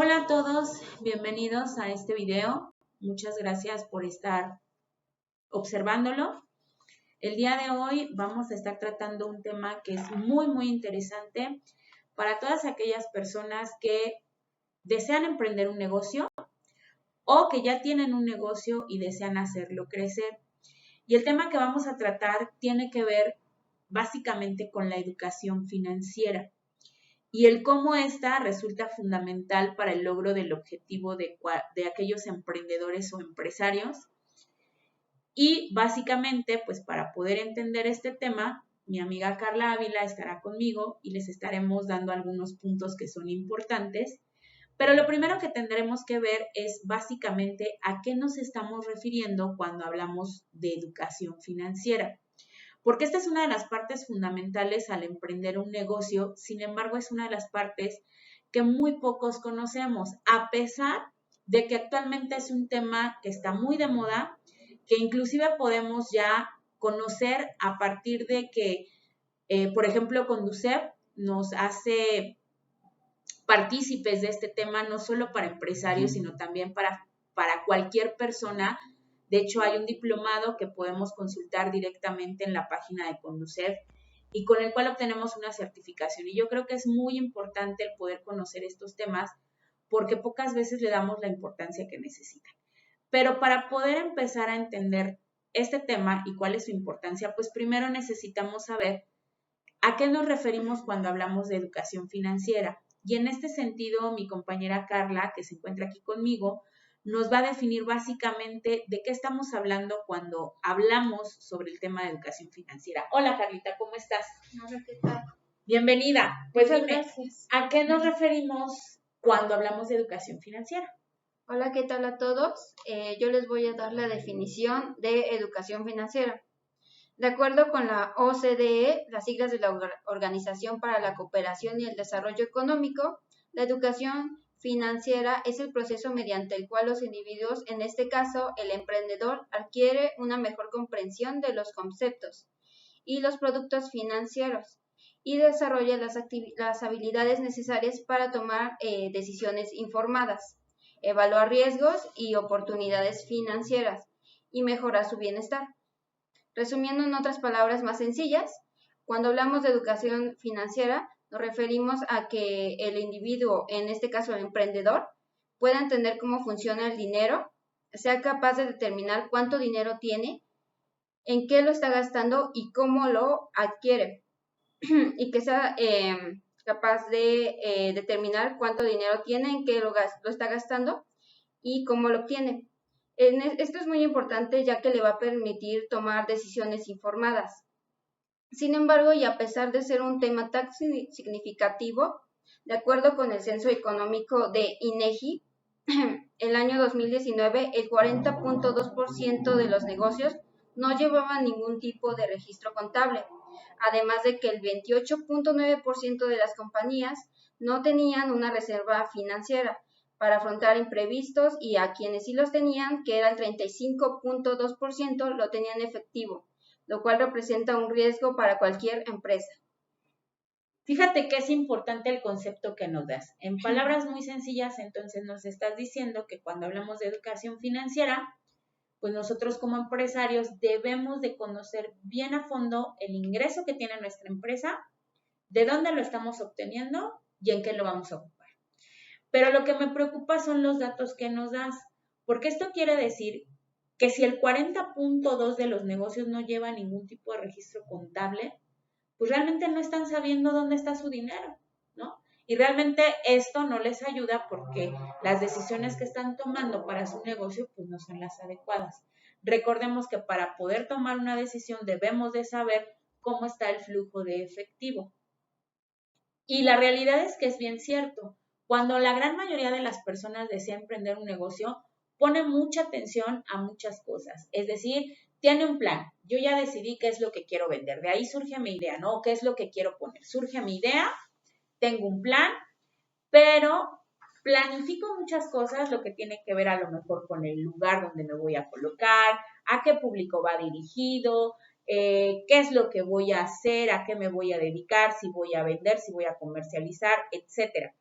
Hola a todos, bienvenidos a este video. Muchas gracias por estar observándolo. El día de hoy vamos a estar tratando un tema que es muy interesante para todas aquellas personas que desean emprender un negocio o que ya tienen un negocio y desean hacerlo crecer. Y el tema que vamos a tratar tiene que ver básicamente con la educación financiera y el cómo esta resulta fundamental para el logro del objetivo de aquellos emprendedores o empresarios. Y básicamente, pues para poder entender este tema, mi amiga Carla Ávila estará conmigo y les estaremos dando algunos puntos que son importantes. Pero lo primero que tendremos que ver es básicamente a qué nos estamos refiriendo cuando hablamos de educación financiera. Porque esta es una de las partes fundamentales al emprender un negocio, sin embargo es una de las partes que muy pocos conocemos, a pesar de que actualmente es un tema que está muy de moda, que inclusive podemos ya conocer a partir de que, por ejemplo, Conducef nos hace partícipes de este tema, no solo para empresarios, sino también para cualquier persona. De hecho, hay un diplomado que podemos consultar directamente en la página de Conducef y con el cual obtenemos una certificación. Y yo creo que es muy importante el poder conocer estos temas porque pocas veces le damos la importancia que necesitan. Pero para poder empezar a entender este tema y cuál es su importancia, pues primero necesitamos saber a qué nos referimos cuando hablamos de educación financiera. Y en este sentido, mi compañera Carla, que se encuentra aquí conmigo, nos va a definir básicamente de qué estamos hablando cuando hablamos sobre el tema de educación financiera. Hola Carlita, ¿cómo estás? Hola, ¿qué tal? Bienvenida. Pues Muchas dime, gracias. ¿a qué nos referimos cuando hablamos de educación financiera? Hola, ¿qué tal a todos? Yo les voy a dar la definición de educación financiera. De acuerdo con la OCDE, las siglas de la Organización para la Cooperación y el Desarrollo Económico, la educación financiera es el proceso mediante el cual los individuos, en este caso el emprendedor, adquiere una mejor comprensión de los conceptos y los productos financieros y desarrolla las habilidades necesarias para tomar decisiones informadas, evaluar riesgos y oportunidades financieras y mejorar su bienestar. Resumiendo en otras palabras más sencillas, cuando hablamos de educación financiera, nos referimos a que el individuo, en este caso el emprendedor, pueda entender cómo funciona el dinero, sea capaz de determinar cuánto dinero tiene, en qué lo está gastando y cómo lo adquiere, y que sea capaz de determinar cuánto dinero tiene, en qué lo está gastando y cómo lo obtiene. Esto es muy importante ya que le va a permitir tomar decisiones informadas. Sin embargo, y a pesar de ser un tema tan significativo, de acuerdo con el Censo Económico de INEGI, el año 2019, el 40.2% de los negocios no llevaban ningún tipo de registro contable, además de que el 28.9% de las compañías no tenían una reserva financiera para afrontar imprevistos y a quienes sí los tenían, que era el 35.2%, lo tenían efectivo, lo cual representa un riesgo para cualquier empresa. Fíjate que es importante el concepto que nos das. En palabras muy sencillas, entonces nos estás diciendo que cuando hablamos de educación financiera, pues nosotros como empresarios debemos de conocer bien a fondo el ingreso que tiene nuestra empresa, de dónde lo estamos obteniendo y en qué lo vamos a ocupar. Pero lo que me preocupa son los datos que nos das, porque esto quiere decir que si el 40.2 de los negocios no lleva ningún tipo de registro contable, pues realmente no están sabiendo dónde está su dinero, ¿no? Y realmente esto no les ayuda porque las decisiones que están tomando para su negocio pues no son las adecuadas. Recordemos que para poder tomar una decisión debemos de saber cómo está el flujo de efectivo. Y la realidad es que es bien cierto. Cuando la gran mayoría de las personas desea emprender un negocio, pone mucha atención a muchas cosas. Es decir, tiene un plan. Yo ya decidí qué es lo que quiero vender. De ahí surge mi idea, ¿no? ¿Qué es lo que quiero poner? Surge mi idea, tengo un plan, pero planifico muchas cosas, lo que tiene que ver a lo mejor con el lugar donde me voy a colocar, a qué público va dirigido, qué es lo que voy a hacer, a qué me voy a dedicar, si voy a vender, si voy a comercializar, etcétera.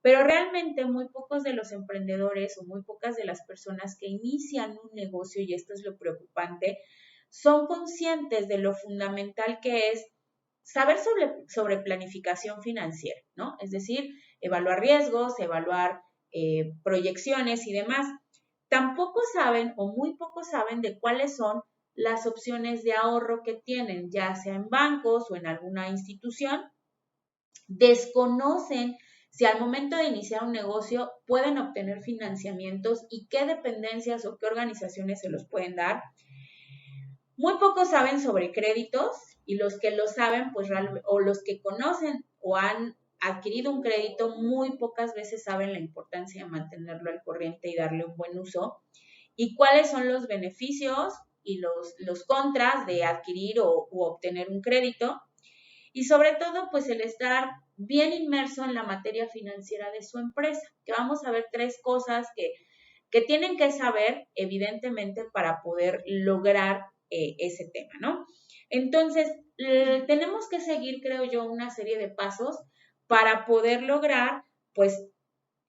Pero realmente muy pocos de los emprendedores o muy pocas de las personas que inician un negocio, y esto es lo preocupante, son conscientes de lo fundamental que es saber sobre planificación financiera, ¿no? Es decir, evaluar riesgos, evaluar proyecciones y demás. Tampoco saben o muy pocos saben de cuáles son las opciones de ahorro que tienen, ya sea en bancos o en alguna institución. Desconocen si al momento de iniciar un negocio pueden obtener financiamientos y qué dependencias o qué organizaciones se los pueden dar. Muy pocos saben sobre créditos y los que lo saben, pues, o los que conocen o han adquirido un crédito, muy pocas veces saben la importancia de mantenerlo al corriente y darle un buen uso. Y cuáles son los beneficios y los contras de adquirir o obtener un crédito. Y sobre todo, pues el estar bien inmerso en la materia financiera de su empresa, que vamos a ver 3 cosas que tienen que saber, evidentemente, para poder lograr ese tema, ¿no? Entonces, tenemos que seguir, creo yo, una serie de pasos para poder lograr, pues,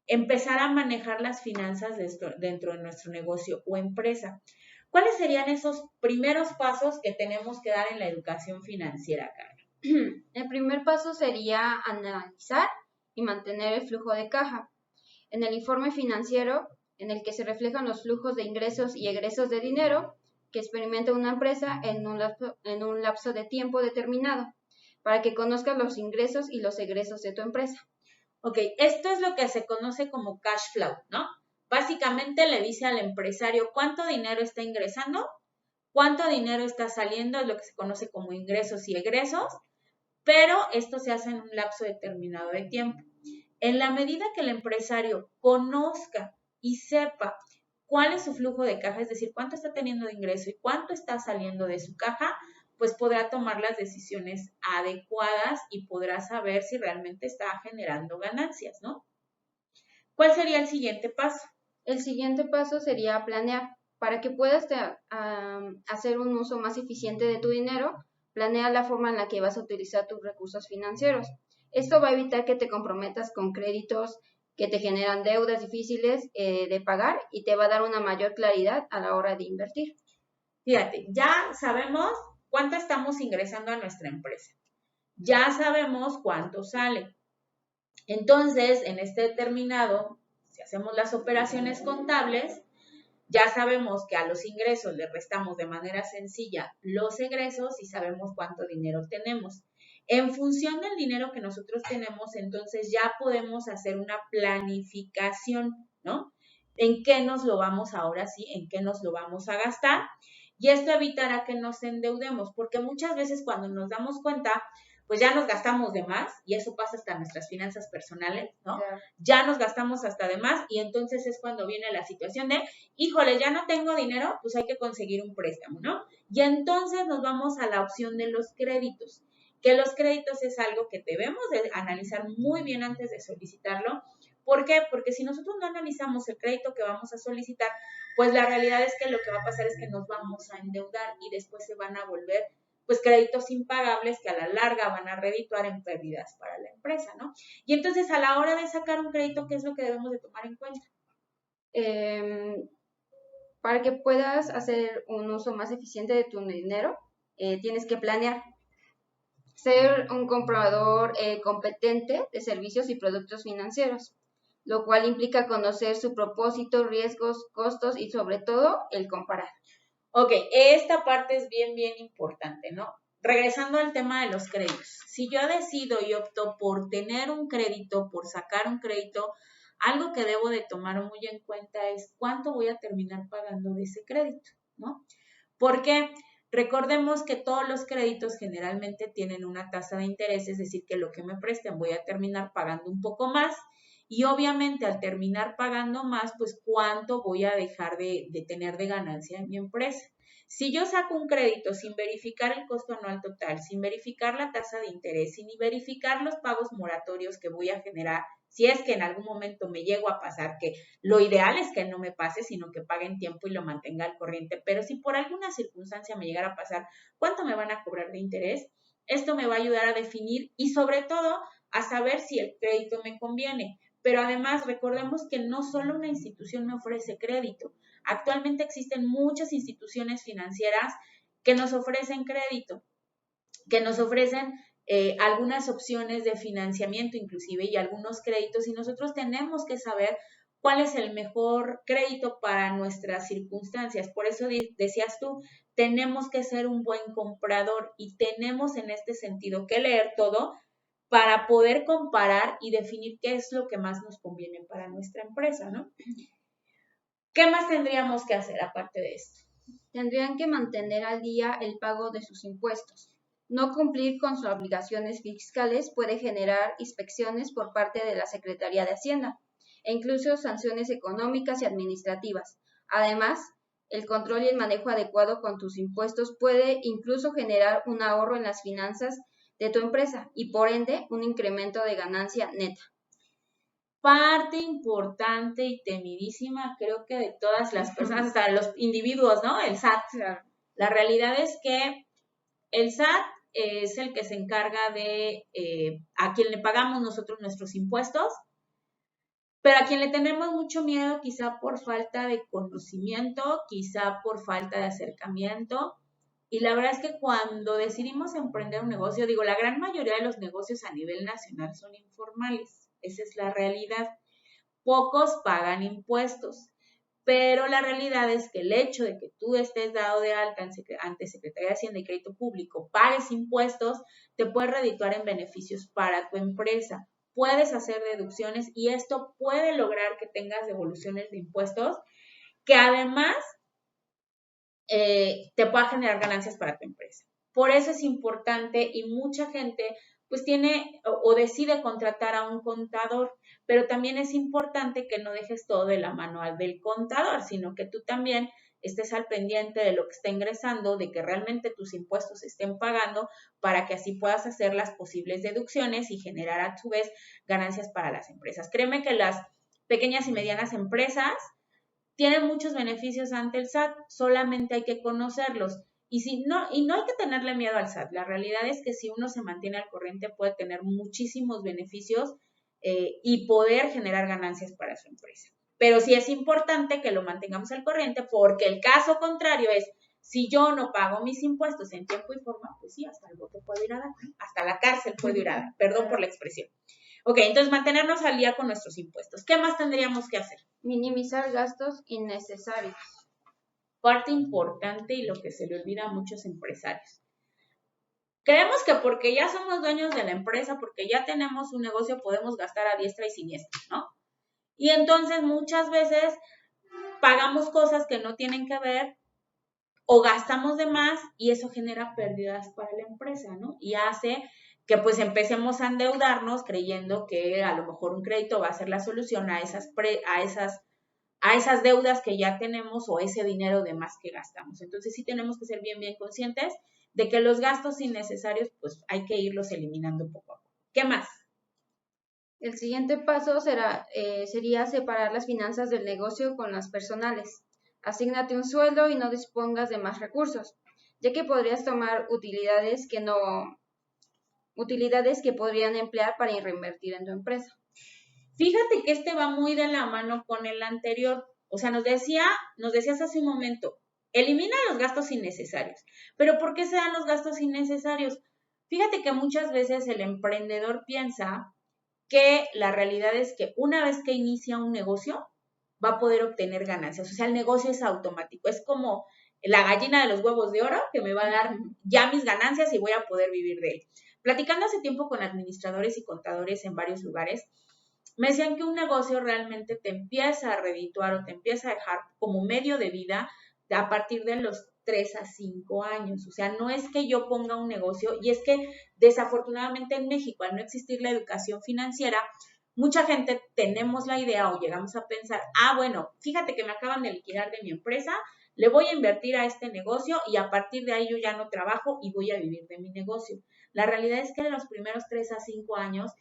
empezar a manejar las finanzas dentro de nuestro negocio o empresa. ¿Cuáles serían esos primeros pasos que tenemos que dar en la educación financiera, Carla? El primer paso sería analizar y mantener el flujo de caja. En el informe financiero, en el que se reflejan los flujos de ingresos y egresos de dinero que experimenta una empresa en un lapso de tiempo determinado, para que conozcas los ingresos y los egresos de tu empresa. Ok, esto es lo que se conoce como cash flow, ¿no? Básicamente le dice al empresario cuánto dinero está ingresando, cuánto dinero está saliendo, es lo que se conoce como ingresos y egresos, pero esto se hace en un lapso determinado de tiempo. En la medida que el empresario conozca y sepa cuál es su flujo de caja, es decir, cuánto está teniendo de ingreso y cuánto está saliendo de su caja, pues podrá tomar las decisiones adecuadas y podrá saber si realmente está generando ganancias, ¿no? ¿Cuál sería el siguiente paso? El siguiente paso sería planear. Para que puedas hacer un uso más eficiente de tu dinero, planea la forma en la que vas a utilizar tus recursos financieros. Esto va a evitar que te comprometas con créditos que te generan deudas difíciles de pagar y te va a dar una mayor claridad a la hora de invertir. Fíjate, ya sabemos cuánto estamos ingresando a nuestra empresa. Ya sabemos cuánto sale. Entonces, en este determinado, si hacemos las operaciones contables, ya sabemos que a los ingresos le restamos de manera sencilla los egresos y sabemos cuánto dinero tenemos. En función del dinero que nosotros tenemos, entonces ya podemos hacer una planificación, ¿no? ¿En qué nos lo vamos ahora sí? ¿En qué nos lo vamos a gastar? Y esto evitará que nos endeudemos, porque muchas veces cuando nos damos cuenta, pues ya nos gastamos de más, y eso pasa hasta en nuestras finanzas personales, ¿no? Claro. Ya nos gastamos hasta de más, y entonces es cuando viene la situación de, híjole, ya no tengo dinero, pues hay que conseguir un préstamo, ¿no? Y entonces nos vamos a la opción de los créditos, que los créditos es algo que debemos de analizar muy bien antes de solicitarlo. ¿Por qué? Porque si nosotros no analizamos el crédito que vamos a solicitar, pues la realidad es que lo que va a pasar es que nos vamos a endeudar y después se van a volver pues créditos impagables que a la larga van a redituar en pérdidas para la empresa, ¿no? Y entonces a la hora de sacar un crédito, ¿qué es lo que debemos de tomar en cuenta? Para que puedas hacer un uso más eficiente de tu dinero, tienes que planear. Ser un comprador competente de servicios y productos financieros, lo cual implica conocer su propósito, riesgos, costos y sobre todo el comparar. Ok, esta parte es bien, bien importante, ¿no? Regresando al tema de los créditos. Si yo decido y opto por tener un crédito, por sacar un crédito, algo que debo de tomar muy en cuenta es cuánto voy a terminar pagando de ese crédito, ¿no? Porque recordemos que todos los créditos generalmente tienen una tasa de interés, es decir, que lo que me presten voy a terminar pagando un poco más y obviamente al terminar pagando más, pues cuánto voy a dejar de tener de ganancia en mi empresa. Si yo saco un crédito sin verificar el costo anual total, sin verificar la tasa de interés, sin verificar los pagos moratorios que voy a generar, si es que en algún momento me llego a pasar, que lo ideal es que no me pase, sino que pague en tiempo y lo mantenga al corriente, pero si por alguna circunstancia me llegara a pasar, ¿cuánto me van a cobrar de interés? Esto me va a ayudar a definir y sobre todo a saber si el crédito me conviene. pero además recordemos que no solo una institución me ofrece crédito. Actualmente existen muchas instituciones financieras que nos ofrecen crédito, que nos ofrecen algunas opciones de financiamiento inclusive y algunos créditos, y nosotros tenemos que saber cuál es el mejor crédito para nuestras circunstancias. Por eso decías tú, tenemos que ser un buen comprador y tenemos en este sentido que leer todo para poder comparar y definir qué es lo que más nos conviene para nuestra empresa, ¿no? ¿Qué más tendríamos que hacer aparte de esto? Tendrían que mantener al día el pago de sus impuestos. No cumplir con sus obligaciones fiscales puede generar inspecciones por parte de la Secretaría de Hacienda e incluso sanciones económicas y administrativas. Además, el control y el manejo adecuado con tus impuestos puede incluso generar un ahorro en las finanzas de tu empresa y por ende un incremento de ganancia neta. Parte importante y temidísima, creo que de todas las personas, hasta de los individuos, ¿no? El SAT. Claro. La realidad es que el SAT es el que se encarga de a quien le pagamos nosotros nuestros impuestos, pero a quien le tenemos mucho miedo quizá por falta de conocimiento, quizá por falta de acercamiento. Y la verdad es que cuando decidimos emprender un negocio, digo, la gran mayoría de los negocios a nivel nacional son informales. Esa es la realidad. Pocos pagan impuestos, pero la realidad es que el hecho de que tú estés dado de alta ante Secretaría de Hacienda y Crédito Público, pagues impuestos, te puede redituar en beneficios para tu empresa. Puedes hacer deducciones y esto puede lograr que tengas devoluciones de impuestos que además te pueda generar ganancias para tu empresa. Por eso es importante y mucha gente pues tiene o decide contratar a un contador, pero también es importante que no dejes todo de la mano del contador, sino que tú también estés al pendiente de lo que está ingresando, de que realmente tus impuestos estén pagando para que así puedas hacer las posibles deducciones y generar a su vez ganancias para las empresas. Créeme que las pequeñas y medianas empresas tienen muchos beneficios ante el SAT, solamente hay que conocerlos. Y no hay que tenerle miedo al SAT. La realidad es que si uno se mantiene al corriente puede tener muchísimos beneficios y poder generar ganancias para su empresa. Pero sí es importante que lo mantengamos al corriente porque el caso contrario es, si yo no pago mis impuestos en tiempo y forma, pues sí, hasta el bote puedo ir a dar, hasta la cárcel puedo ir a dar, perdón por la expresión. Ok, entonces mantenernos al día con nuestros impuestos. ¿Qué más tendríamos que hacer? Minimizar gastos innecesarios. Parte importante y lo que se le olvida a muchos empresarios. Creemos que porque ya somos dueños de la empresa, porque ya tenemos un negocio, podemos gastar a diestra y siniestra, ¿no? Y entonces muchas veces pagamos cosas que no tienen que ver o gastamos de más y eso genera pérdidas para la empresa, ¿no? Y hace que pues empecemos a endeudarnos creyendo que a lo mejor un crédito va a ser la solución a esas deudas que ya tenemos o ese dinero de más que gastamos. Entonces sí tenemos que ser bien conscientes de que los gastos innecesarios pues hay que irlos eliminando poco a poco. ¿Qué más? El siguiente paso sería separar las finanzas del negocio con las personales. Asígnate un sueldo y no dispongas de más recursos, ya que podrías tomar utilidades que podrían emplear para reinvertir en tu empresa. Fíjate que este va muy de la mano con el anterior. O sea, nos decías hace un momento, elimina los gastos innecesarios. ¿Pero por qué se dan los gastos innecesarios? Fíjate que muchas veces el emprendedor piensa que la realidad es que una vez que inicia un negocio, va a poder obtener ganancias. O sea, el negocio es automático. Es como la gallina de los huevos de oro que me va a dar ya mis ganancias y voy a poder vivir de él. Platicando hace tiempo con administradores y contadores en varios lugares, me decían que un negocio realmente te empieza a redituar o te empieza a dejar como medio de vida a partir de los 3 a 5 años. O sea, no es que yo ponga un negocio y es que desafortunadamente en México, al no existir la educación financiera, mucha gente tenemos la idea o llegamos a pensar, bueno, fíjate que me acaban de liquidar de mi empresa, le voy a invertir a este negocio y a partir de ahí yo ya no trabajo y voy a vivir de mi negocio. La realidad es que en los primeros 3 a 5 años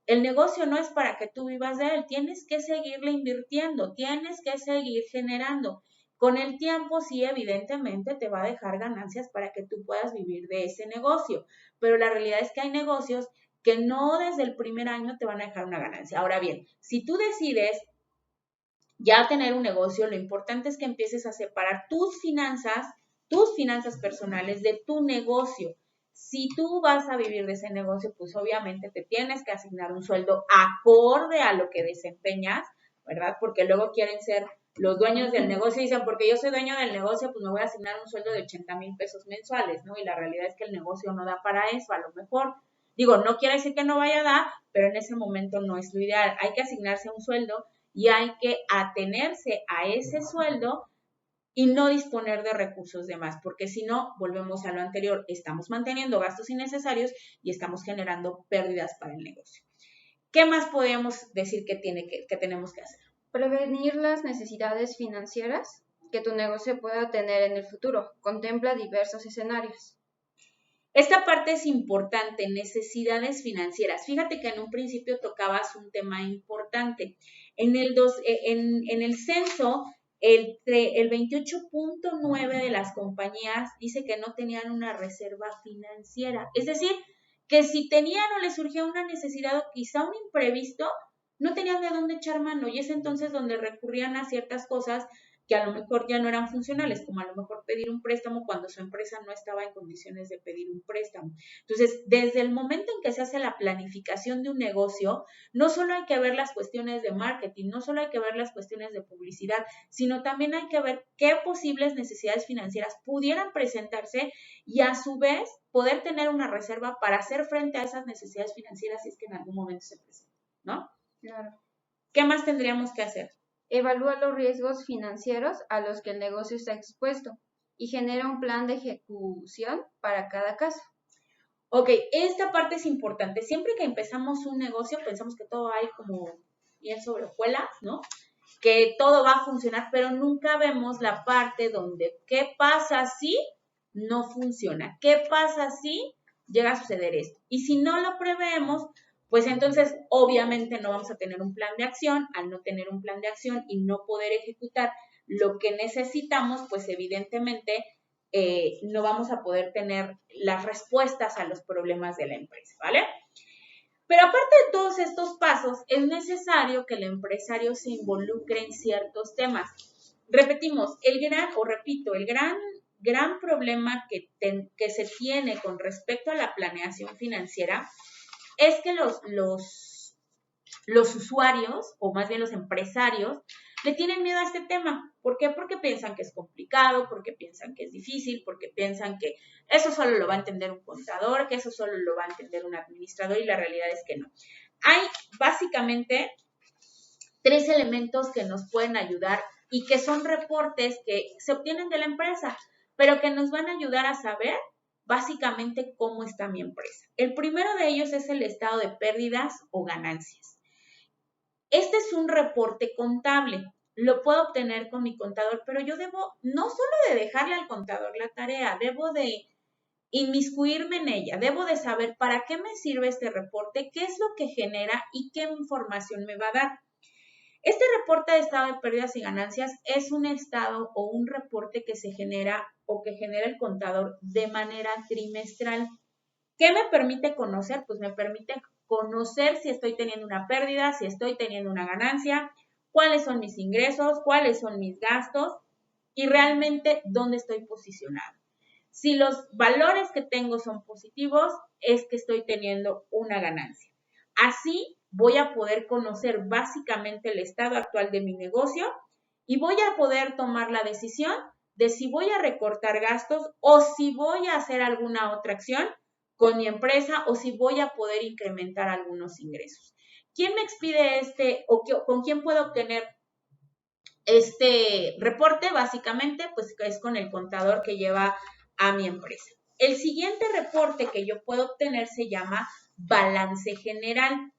el negocio no es para que tú vivas de él, tienes que seguirle invirtiendo, tienes que seguir generando. Con el tiempo, sí, evidentemente te va a dejar ganancias para que tú puedas vivir de ese negocio, pero la realidad es que hay negocios que no desde el primer año te van a dejar una ganancia. Ahora bien, si tú decides ya tener un negocio, lo importante es que empieces a separar tus finanzas personales de tu negocio. Si tú vas a vivir de ese negocio, pues obviamente te tienes que asignar un sueldo acorde a lo que desempeñas, ¿verdad? Porque luego quieren ser los dueños del negocio y dicen, porque yo soy dueño del negocio, pues me voy a asignar un sueldo de 80,000 pesos mensuales, ¿no? Y la realidad es que el negocio no da para eso, a lo mejor. Digo, no quiere decir que no vaya a dar, pero en ese momento no es lo ideal. Hay que asignarse un sueldo y hay que atenerse a ese sueldo y no disponer de recursos de más, porque si no, volvemos a lo anterior, estamos manteniendo gastos innecesarios y estamos generando pérdidas para el negocio. ¿Qué más podemos decir que tenemos que hacer? Prevenir las necesidades financieras que tu negocio pueda tener en el futuro. Contempla diversos escenarios. Esta parte es importante, necesidades financieras. Fíjate que en un principio tocabas un tema importante. En el censo, el 28.9 de las compañías dice que no tenían una reserva financiera. Es decir, que si tenían o les surgía una necesidad o quizá un imprevisto, no tenían de dónde echar mano. Y es entonces donde recurrían a ciertas cosas que a lo mejor ya no eran funcionales, como a lo mejor pedir un préstamo cuando su empresa no estaba en condiciones de pedir un préstamo. Entonces, desde el momento en que se hace la planificación de un negocio, no solo hay que ver las cuestiones de marketing, no solo hay que ver las cuestiones de publicidad, sino también hay que ver qué posibles necesidades financieras pudieran presentarse y a su vez poder tener una reserva para hacer frente a esas necesidades financieras si es que en algún momento se presentan, ¿no? Claro. ¿Qué más tendríamos que hacer? Evalúa los riesgos financieros a los que el negocio está expuesto y genera un plan de ejecución para cada caso. Ok, esta parte es importante. Siempre que empezamos un negocio pensamos que todo hay como bien sobre hojuelas, ¿no? Que todo va a funcionar, pero nunca vemos la parte donde ¿qué pasa si no funciona? ¿Qué pasa si llega a suceder esto? Y si no lo preveemos, pues entonces obviamente no vamos a tener un plan de acción. Al no tener un plan de acción y no poder ejecutar lo que necesitamos, pues evidentemente no vamos a poder tener las respuestas a los problemas de la empresa, ¿vale? Pero aparte de todos estos pasos, es necesario que el empresario se involucre en ciertos temas. Repetimos, el gran problema que se tiene con respecto a la planeación financiera es que los usuarios, o más bien los empresarios, le tienen miedo a este tema. ¿Por qué? Porque piensan que es complicado, porque piensan que es difícil, porque piensan que eso solo lo va a entender un contador, que eso solo lo va a entender un administrador, y la realidad es que no. Hay básicamente 3 elementos que nos pueden ayudar y que son reportes que se obtienen de la empresa, pero que nos van a ayudar a saber básicamente cómo está mi empresa. El primero de ellos es el estado de pérdidas o ganancias. Este es un reporte contable, lo puedo obtener con mi contador, pero yo debo no solo de dejarle al contador la tarea, debo de inmiscuirme en ella, debo de saber para qué me sirve este reporte, qué es lo que genera y qué información me va a dar. Este reporte de estado de pérdidas y ganancias es un estado o un reporte que se genera o que genera el contador de manera trimestral. ¿Qué me permite conocer? Pues me permite conocer si estoy teniendo una pérdida, si estoy teniendo una ganancia, cuáles son mis ingresos, cuáles son mis gastos y realmente dónde estoy posicionado. Si los valores que tengo son positivos, es que estoy teniendo una ganancia. Así voy a poder conocer básicamente el estado actual de mi negocio y voy a poder tomar la decisión de si voy a recortar gastos o si voy a hacer alguna otra acción con mi empresa o si voy a poder incrementar algunos ingresos. ¿Quién me expide con quién puedo obtener este reporte? Básicamente, pues es con el contador que lleva a mi empresa. El siguiente reporte que yo puedo obtener se llama balance general.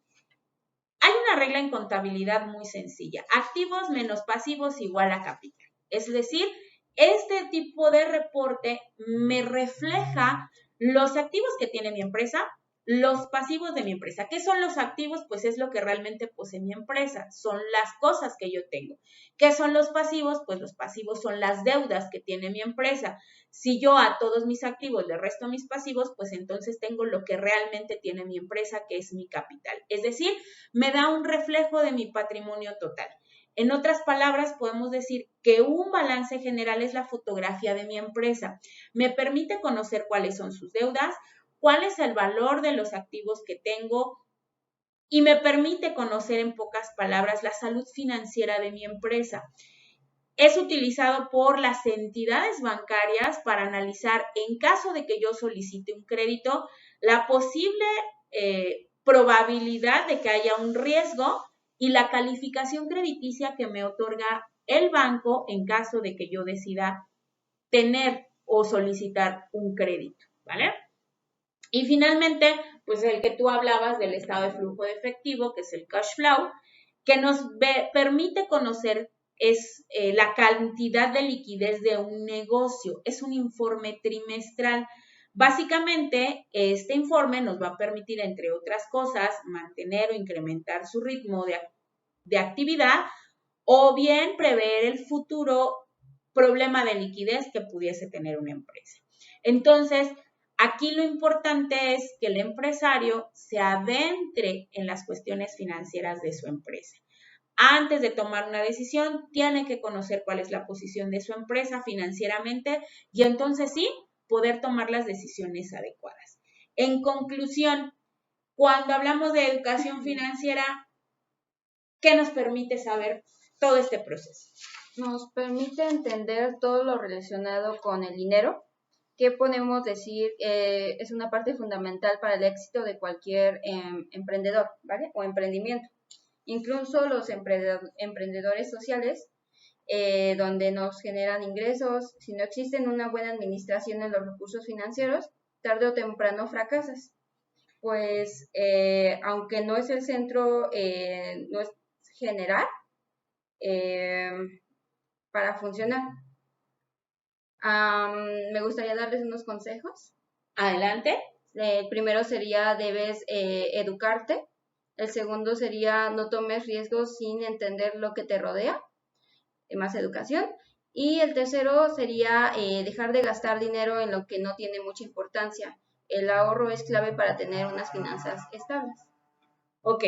Hay una regla en contabilidad muy sencilla. Activos menos pasivos igual a capital. Es decir, este tipo de reporte me refleja los activos que tiene mi empresa, los pasivos de mi empresa. ¿Qué son los activos? Pues es lo que realmente posee mi empresa, son las cosas que yo tengo. ¿Qué son los pasivos? Pues los pasivos son las deudas que tiene mi empresa. Si yo a todos mis activos le resto mis pasivos, pues entonces tengo lo que realmente tiene mi empresa, que es mi capital. Es decir, me da un reflejo de mi patrimonio total. En otras palabras, podemos decir que un balance general es la fotografía de mi empresa. Me permite conocer cuáles son sus deudas, cuál es el valor de los activos que tengo y me permite conocer en pocas palabras la salud financiera de mi empresa. Es utilizado por las entidades bancarias para analizar, en caso de que yo solicite un crédito, la posible probabilidad de que haya un riesgo y la calificación crediticia que me otorga el banco en caso de que yo decida tener o solicitar un crédito, ¿vale? Y finalmente, pues el que tú hablabas del estado de flujo de efectivo, que es el cash flow, que nos permite conocer es la cantidad de liquidez de un negocio. Es un informe trimestral. Básicamente, este informe nos va a permitir, entre otras cosas, mantener o incrementar su ritmo de actividad o bien prever el futuro problema de liquidez que pudiese tener una empresa. Entonces, aquí lo importante es que el empresario se adentre en las cuestiones financieras de su empresa. Antes de tomar una decisión, tiene que conocer cuál es la posición de su empresa financieramente y entonces sí, poder tomar las decisiones adecuadas. En conclusión, cuando hablamos de educación financiera, ¿qué nos permite saber todo este proceso? Nos permite entender todo lo relacionado con el dinero, que podemos decir es una parte fundamental para el éxito de cualquier emprendedor, ¿vale? O emprendimiento. Incluso los emprendedores sociales, donde nos generan ingresos, si no existen una buena administración de los recursos financieros, tarde o temprano fracasas. Pues aunque no es el centro, no es general, para funcionar. Me gustaría darles unos consejos. Adelante. El primero sería debes educarte. El segundo sería no tomes riesgos sin entender lo que te rodea. Más educación. Y el tercero sería dejar de gastar dinero en lo que no tiene mucha importancia. El ahorro es clave para tener unas finanzas estables. Ok,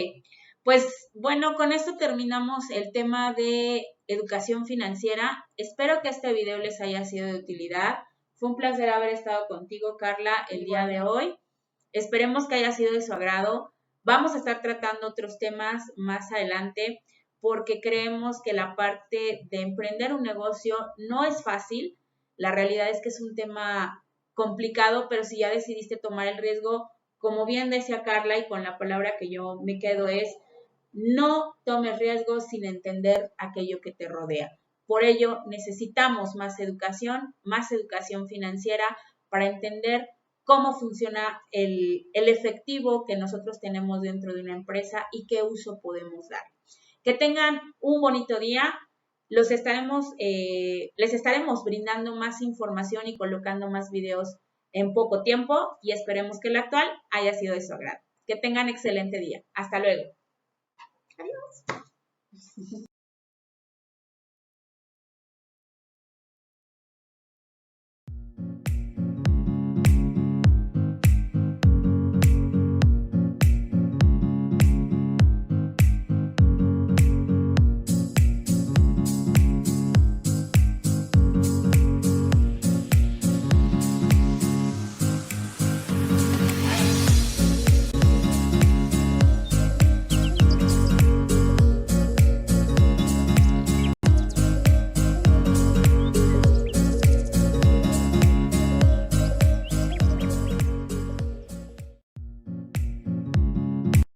pues bueno, con esto terminamos el tema de educación financiera. Espero que este video les haya sido de utilidad. Fue un placer haber estado contigo, Carla, el día de hoy. Esperemos que haya sido de su agrado. Vamos a estar tratando otros temas más adelante porque creemos que la parte de emprender un negocio no es fácil. La realidad es que es un tema complicado, pero si ya decidiste tomar el riesgo, como bien decía Carla, y con la palabra que yo me quedo es, no tomes riesgos sin entender aquello que te rodea. Por ello, necesitamos más educación financiera para entender cómo funciona el efectivo que nosotros tenemos dentro de una empresa y qué uso podemos dar. Que tengan un bonito día. Les estaremos brindando más información y colocando más videos en poco tiempo y esperemos que el actual haya sido de su agrado. Que tengan excelente día. Hasta luego. Adiós.